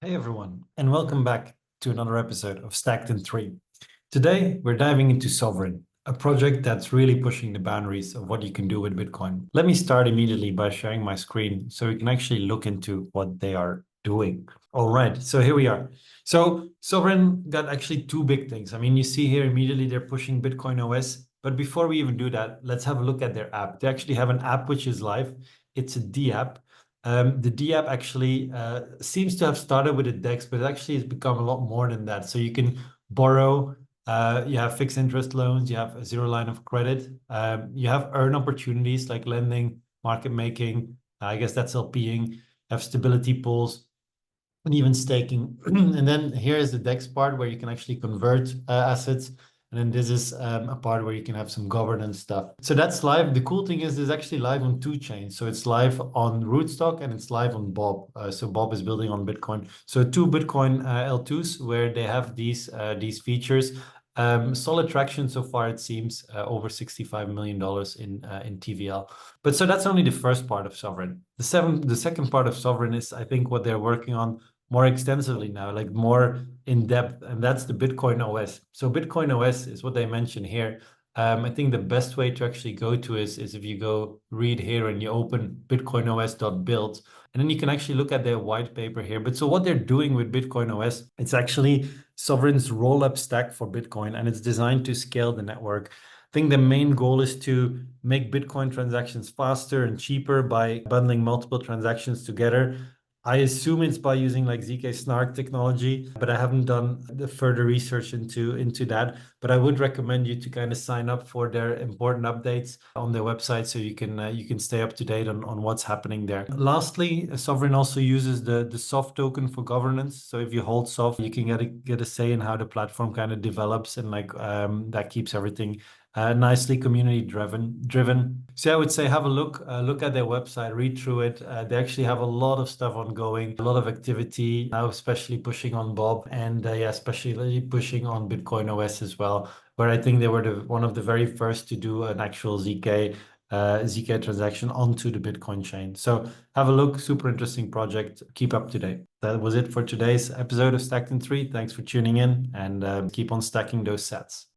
Hey everyone, and welcome back to another episode of Stacked in 3. Today, we're diving into Sovryn, a project that's really pushing the boundaries of what you can do with Bitcoin. Let me start immediately by sharing my screen so we can actually look into what they are doing. All right, so here we are. So Sovryn got actually two big things. I mean, you see here immediately they're pushing BitcoinOS, but before we even do that, let's have a look at their app. They actually have an app which is live. It's a D app. The D app actually seems to have started with a DEX, but it actually has become a lot more than that. So you can borrow, you have fixed interest loans, you have a zero line of credit, you have earn opportunities like lending, market making, I guess that's LPing, have stability pools, and even staking. And then here's the DEX part where you can actually convert assets. And then this is a part where you can have some governance stuff. So that's live. The cool thing is it's actually live on two chains. So it's live on Rootstock and it's live on Bob. So Bob is building on Bitcoin. So two Bitcoin L2s where they have these features. Solid traction so far, it seems, over $65 million in TVL. But so that's only the first part of Sovryn. The second part of Sovryn is, I think, what they're working on more extensively now, like more in depth, and that's the BitcoinOS. So BitcoinOS is what they mention here. I think the best way to actually go to is if you go read here and you open bitcoinos.build, and then you can actually look at their white paper here. But so what they're doing with BitcoinOS, it's actually Sovryn's roll-up stack for Bitcoin, and it's designed to scale the network. I think the main goal is to make Bitcoin transactions faster and cheaper by bundling multiple transactions together. I assume it's by using like ZK Snark technology, but I haven't done the further research into that. But I would recommend you to kind of sign up for their important updates on their website so you can stay up to date on what's happening there. Lastly, Sovryn also uses the soft token for governance. So if you hold soft, you can get a say in how the platform kind of develops, and like that keeps everything nicely community driven. So I would say have a look at their website, read through it. They actually have a lot of stuff ongoing, a lot of activity now, especially pushing on Bob, and yeah, especially pushing on BitcoinOS as well, where I think they were one of the very first to do an actual ZK transaction onto the Bitcoin chain. So have a look, super interesting project. Keep up to date. That was it for today's episode of Stacked in 3. Thanks for tuning in, and keep on stacking those sats.